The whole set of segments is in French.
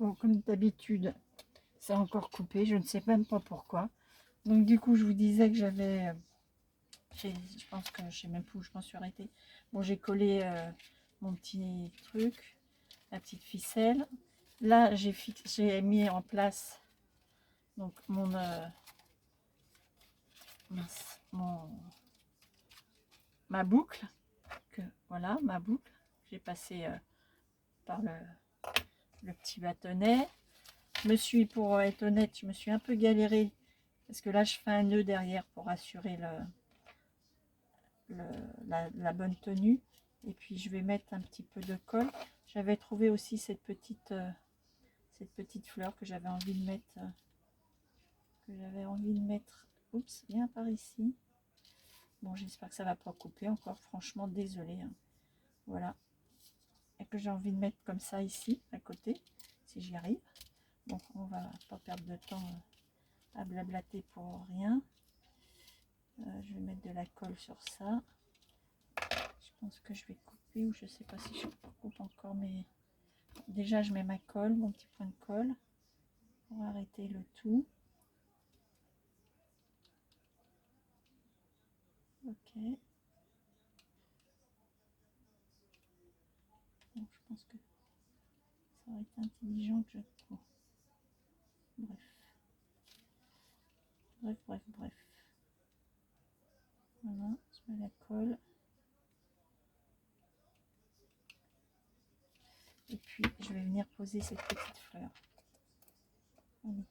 Bon, comme d'habitude, c'est encore coupé, je ne sais même pas pourquoi. Donc du coup, je vous disais que j'avais... je pense que je sais même plus où je m'en suis arrêtée. Bon, j'ai collé mon petit truc, la petite ficelle. Là, j'ai mis en place donc mince, ma boucle. Voilà, ma boucle. J'ai passé par le petit bâtonnet. Pour être honnête, je me suis un peu galérée parce que là, je fais un nœud derrière pour assurer la bonne tenue. Et puis, je vais mettre un petit peu de colle. J'avais trouvé aussi cette petite fleur que j'avais envie de mettre. Oups, viens par ici. Bon, j'espère que ça va pas couper encore. Franchement, désolée. Hein. Voilà. Et que j'ai envie de mettre comme ça ici, à côté, si j'y arrive. Donc, on va pas perdre de temps à blablater pour rien. Je vais mettre de la colle sur ça. Je pense que je vais couper, ou je sais pas si je coupe encore, mais déjà je mets ma colle, mon petit point de colle pour arrêter le tout. Ok. Bon, je pense que ça aurait été intelligent que je coupe. Bref. Voilà, je mets la colle. Et puis je vais venir poser cette petite fleur. Allez,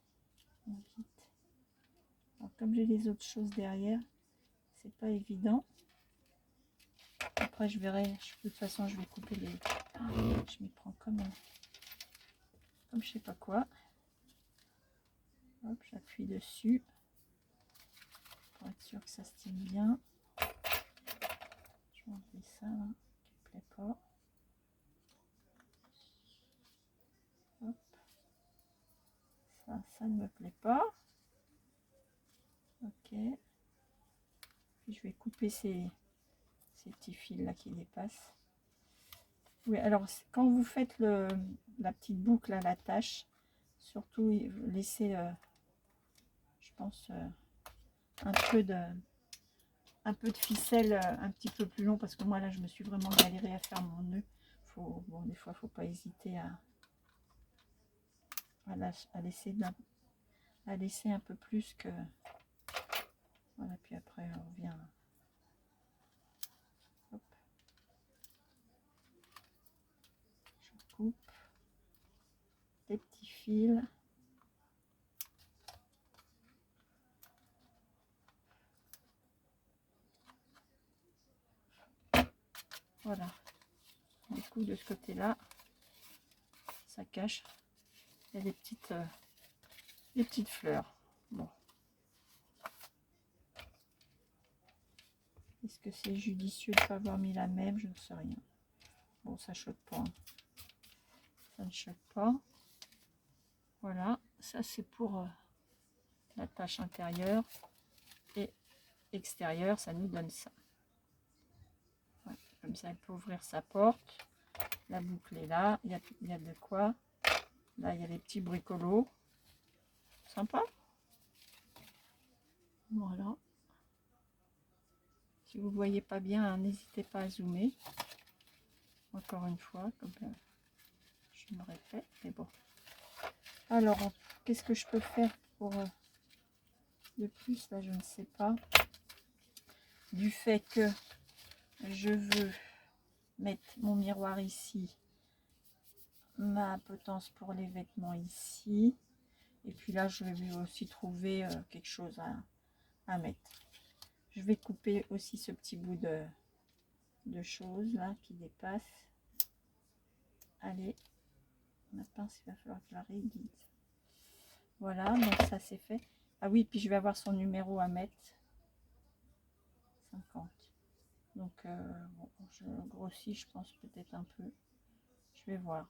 on va vite. Alors, comme j'ai les autres choses derrière, c'est pas évident. Après je verrai, de toute façon je vais couper les... Je m'y prends comme je sais pas quoi. Hop, j'appuie dessus pour être sûr que ça se tienne bien. Je vais enlever ça là, qui ne plaît pas. Hop. Ça ne me plaît pas. Ok. Puis je vais couper ces petits fils là qui dépassent. Oui, alors quand vous faites la petite boucle à l'attache, surtout laissez, je pense, un peu de ficelle un petit peu plus long, parce que moi là je me suis vraiment galérée à faire mon nœud. Bon, des fois faut pas hésiter à laisser un peu plus que... Voilà, puis après on revient... Hop. Je coupe des petits fils. Voilà. Du coup, de ce côté-là, ça cache. Il y a des petites fleurs. Bon. Est-ce que c'est judicieux de ne pas avoir mis la même? Je ne sais rien. Bon, ça choque pas. Hein. Ça ne choque pas. Voilà. Ça, c'est pour la tâche intérieure. Et extérieure, ça nous donne ça. Ouais. Comme ça, elle peut ouvrir sa porte. La boucle est là. Il y a de quoi. Là, il y a les petits bricolos. Sympa. Voilà. Si vous ne voyez pas bien, n'hésitez pas à zoomer. Encore une fois, comme je me répète, mais bon. Alors, qu'est-ce que je peux faire pour de plus? Là, je ne sais pas. Du fait que je veux mettre mon miroir ici, ma potence pour les vêtements ici, et puis là, je vais aussi trouver quelque chose à mettre. Je vais couper aussi ce petit bout de choses là qui dépasse. Allez, ma pince, il va falloir que je la réguise. Voilà, donc ça c'est fait. Ah oui, puis je vais avoir son numéro à mettre. 50. Donc bon, je grossis, je pense peut-être un peu. Je vais voir.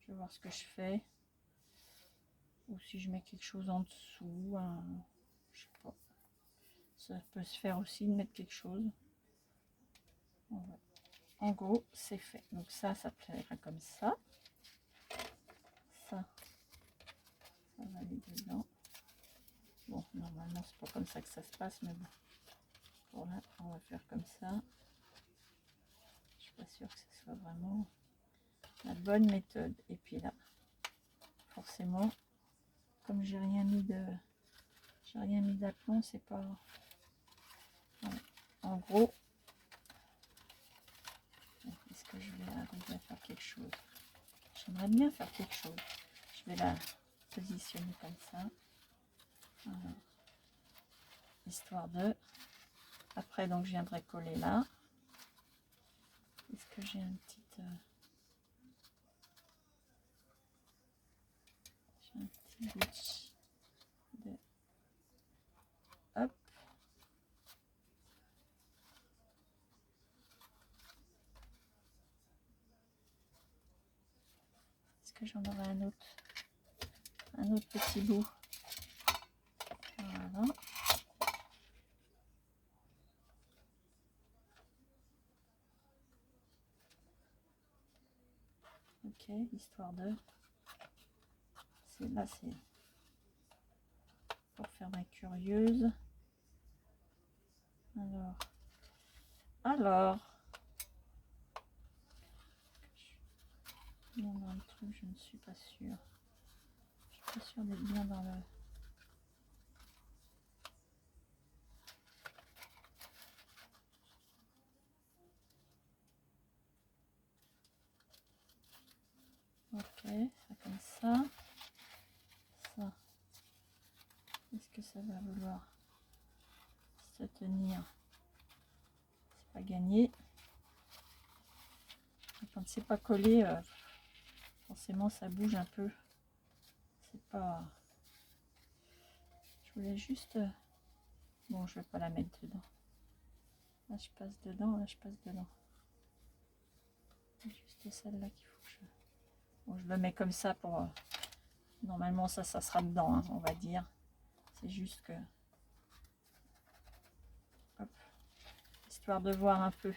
Je vais voir ce que je fais. Ou si je mets quelque chose en dessous. Je sais pas. Ça peut se faire aussi de mettre quelque chose. En gros, c'est fait. Donc ça plaira comme ça. ça va aller dedans. Bon, normalement, c'est pas comme ça que ça se passe, mais bon. Pour là, on va faire comme ça. Je suis pas sûre que ce soit vraiment la bonne méthode. Et puis là, forcément, comme j'ai rien mis d'aplomb, c'est pas... Ouais. En gros, est-ce que je vais arriver à faire quelque chose? J'aimerais bien faire quelque chose. Je vais la positionner comme ça. Voilà. Histoire de... Après, donc, je viendrai coller là. Est-ce que j'ai un petit... J'ai un petit butch de... Hop. Est-ce que j'en aurai un autre petit bout? Voilà. Ok, histoire de... Là, c'est pour faire ma curieuse. Alors... Bien dans le truc, je ne suis pas sûre. Je suis pas sûre d'être bien dans le... Ok, ça comme ça. Ça. Est-ce que ça va vouloir se tenir? C'est pas gagné. Et quand c'est pas collé, forcément ça bouge un peu. C'est pas... Je voulais juste... Bon, je vais pas la mettre dedans. Là, je passe dedans, là, je passe dedans. C'est juste celle-là qu'il faut que je... Bon, je le mets comme ça pour... Normalement, ça sera dedans, hein, on va dire. C'est juste que... Hop. Histoire de voir un peu.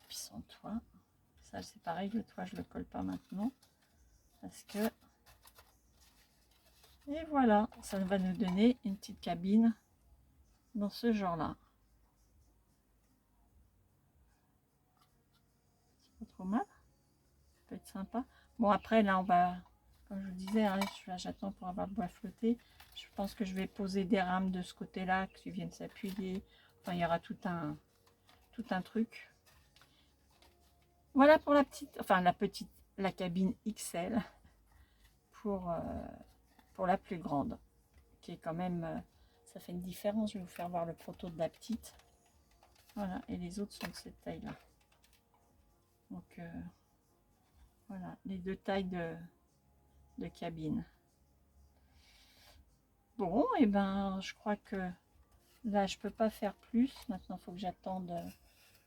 Puis son toit. Ça, c'est pareil, le toit, je le colle pas maintenant. Parce que... Et voilà, ça va nous donner une petite cabine dans ce genre-là. C'est pas trop mal. Ça peut être sympa. Bon, après, là, on va... Comme je vous disais, hein, j'attends pour avoir le bois flotté. Je pense que je vais poser des rames de ce côté-là qui viennent s'appuyer. Enfin, il y aura tout un truc. Voilà pour la petite... Enfin, la cabine XL pour la plus grande. Qui est quand même... ça fait une différence. Je vais vous faire voir le proto de la petite. Voilà, et les autres sont de cette taille-là. Donc, voilà, les deux tailles de cabine. Bon, et ben, je crois que là, je peux pas faire plus. Maintenant, il faut que j'attende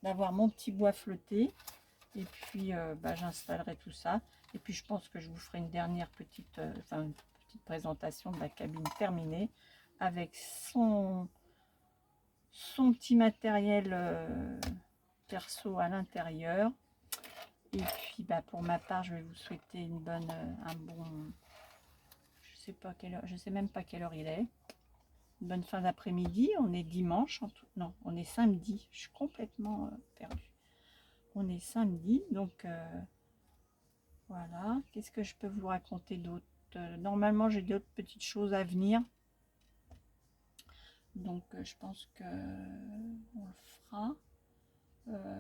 d'avoir mon petit bois flotté. Et puis, bah, j'installerai tout ça. Et puis, je pense que je vous ferai une dernière petite, une petite présentation de la cabine terminée avec son petit matériel perso à l'intérieur. Et puis, bah, pour ma part, je vais vous souhaiter une bonne, un bon... Je sais pas quelle heure, je sais même pas quelle heure il est. Une bonne fin d'après-midi. On est dimanche, non, on est samedi. Je suis complètement perdue. On est samedi, donc voilà. Qu'est-ce que je peux vous raconter d'autre? Normalement, j'ai d'autres petites choses à venir. Donc, je pense que on le fera.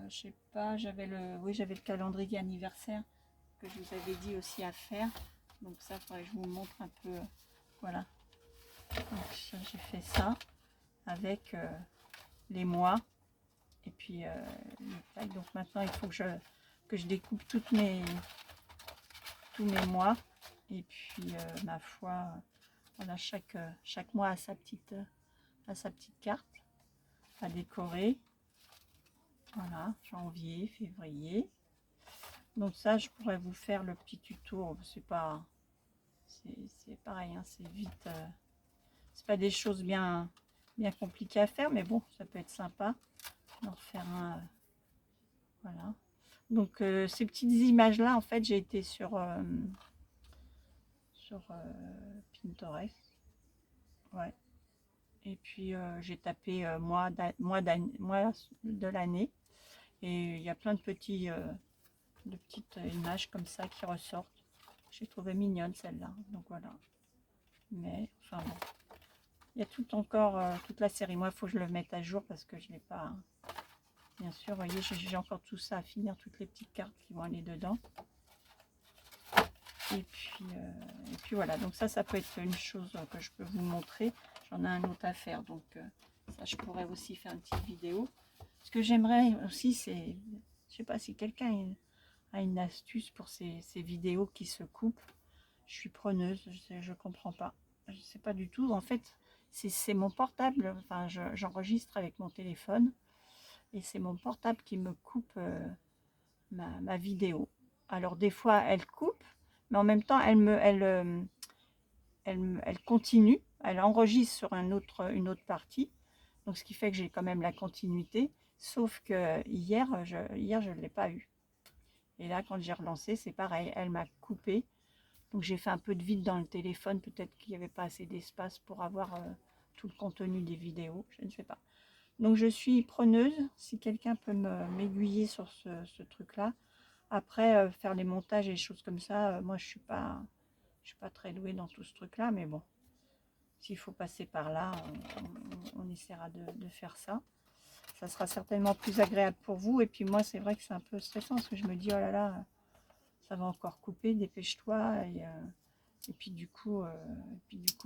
Je sais pas, j'avais le calendrier anniversaire que je vous avais dit aussi à faire. Donc ça, il faudrait que je vous montre un peu. Voilà. Donc j'ai fait ça avec les mois et puis les tailles. Donc maintenant, il faut que je découpe tous mes mois. Et puis ma foi, voilà, chaque mois a sa petite carte à décorer. Voilà, janvier, février. Donc ça, je pourrais vous faire le petit tuto. C'est pas c'est pareil, hein, c'est vite. C'est pas des choses bien compliquées à faire, mais bon, ça peut être sympa d'en faire un. Voilà. Donc ces petites images là, en fait, j'ai été sur Pinterest. Ouais. Et puis j'ai tapé mois de l'année. Et il y a plein de petites images comme ça qui ressortent. J'ai trouvé mignonne celle-là. Donc voilà. Mais enfin bon. Il y a tout encore, toute la série. Moi, il faut que je le mette à jour parce que je ne l'ai pas. Bien sûr, vous voyez, j'ai encore tout ça à finir, toutes les petites cartes qui vont aller dedans. Et puis voilà. Donc ça peut être une chose que je peux vous montrer. J'en ai un autre à faire. Donc ça, je pourrais aussi faire une petite vidéo. Ce que j'aimerais aussi, c'est, je sais pas si quelqu'un a une astuce pour ces vidéos qui se coupent. Je suis preneuse, je comprends pas. Je sais pas du tout. En fait, c'est mon portable. Enfin, j'enregistre avec mon téléphone. Et c'est mon portable qui me coupe ma vidéo. Alors des fois, elle coupe. Mais en même temps, elle continue. Elle enregistre sur une autre partie. Donc, ce qui fait que j'ai quand même la continuité. Sauf que hier, je ne l'ai pas eu. Et là, quand j'ai relancé, c'est pareil. Elle m'a coupé. Donc, j'ai fait un peu de vide dans le téléphone. Peut-être qu'il n'y avait pas assez d'espace pour avoir tout le contenu des vidéos. Je ne sais pas. Donc, je suis preneuse. Si quelqu'un peut m'aiguiller sur ce truc-là. Après, faire les montages et les choses comme ça, moi, je suis pas très douée dans tout ce truc-là. Mais bon, s'il faut passer par là, on essaiera de faire ça. Ça sera certainement plus agréable pour vous. Et puis moi, c'est vrai que c'est un peu stressant parce que je me dis, oh là là, ça va encore couper, dépêche-toi. Et puis du coup,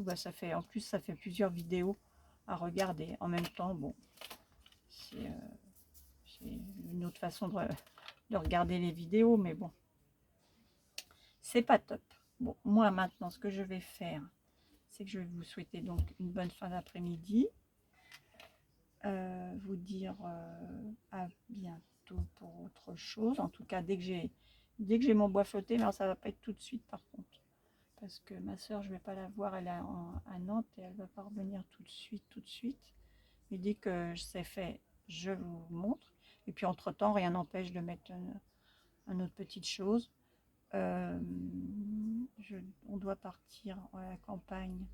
bah, ça fait, en plus, ça fait plusieurs vidéos à regarder en même temps. Bon, c'est une autre façon de regarder les vidéos, mais bon, c'est pas top. Bon, moi maintenant, ce que je vais faire, c'est que je vais vous souhaiter donc une bonne fin d'après-midi. Vous dire à bientôt pour autre chose. En tout cas, dès que j'ai mon bois flotté, mais alors ça va pas être tout de suite par contre. Parce que ma soeur, je vais pas la voir, elle est à Nantes et elle va pas revenir tout de suite. Mais dès que c'est fait, je vous montre. Et puis entre-temps, rien n'empêche de mettre une autre petite chose. On doit partir à la campagne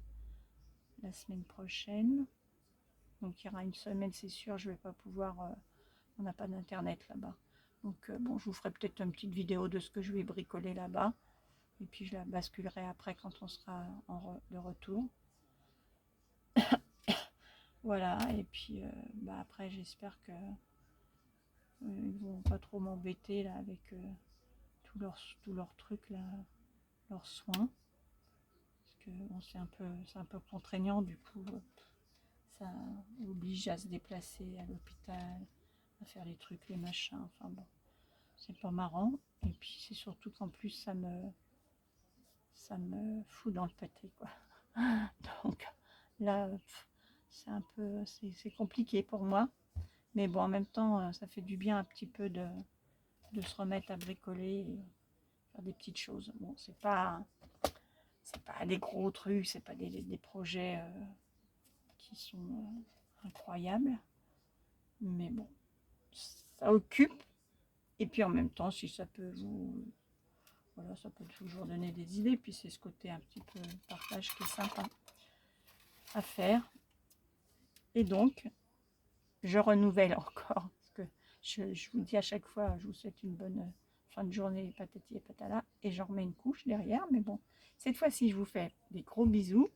la semaine prochaine. Donc il y aura une semaine, c'est sûr, je vais pas pouvoir, on n'a pas d'internet là-bas. Donc bon, je vous ferai peut-être une petite vidéo de ce que je vais bricoler là-bas. Et puis je la basculerai après quand on sera de retour. Voilà, et puis bah après j'espère que ils vont pas trop m'embêter là avec tous leurs trucs là, leurs soins. Parce que bon, c'est un peu contraignant du coup. Ça oblige à se déplacer à l'hôpital, à faire les trucs, les machins, enfin bon, c'est pas marrant. Et puis c'est surtout qu'en plus ça me fout dans le pâté quoi. Donc là, c'est un peu, c'est compliqué pour moi. Mais bon, en même temps, ça fait du bien un petit peu de se remettre à bricoler et faire des petites choses. Bon, c'est pas des gros trucs, c'est pas des projets qui sont incroyables. Mais bon, ça occupe. Et puis en même temps, si ça peut vous... Voilà, ça peut toujours donner des idées. Puis c'est ce côté un petit peu partage qui est sympa à faire. Et donc, je renouvelle encore. Parce que je vous dis à chaque fois, je vous souhaite une bonne fin de journée, patati et patala. Et j'en remets une couche derrière. Mais bon, cette fois-ci, je vous fais des gros bisous.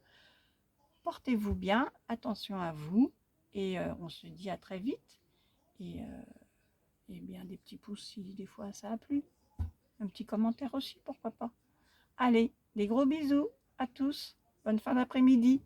Portez-vous bien. Attention à vous. Et on se dit à très vite. Et bien des petits pouces si des fois ça a plu. Un petit commentaire aussi, pourquoi pas. Allez, des gros bisous à tous. Bonne fin d'après-midi.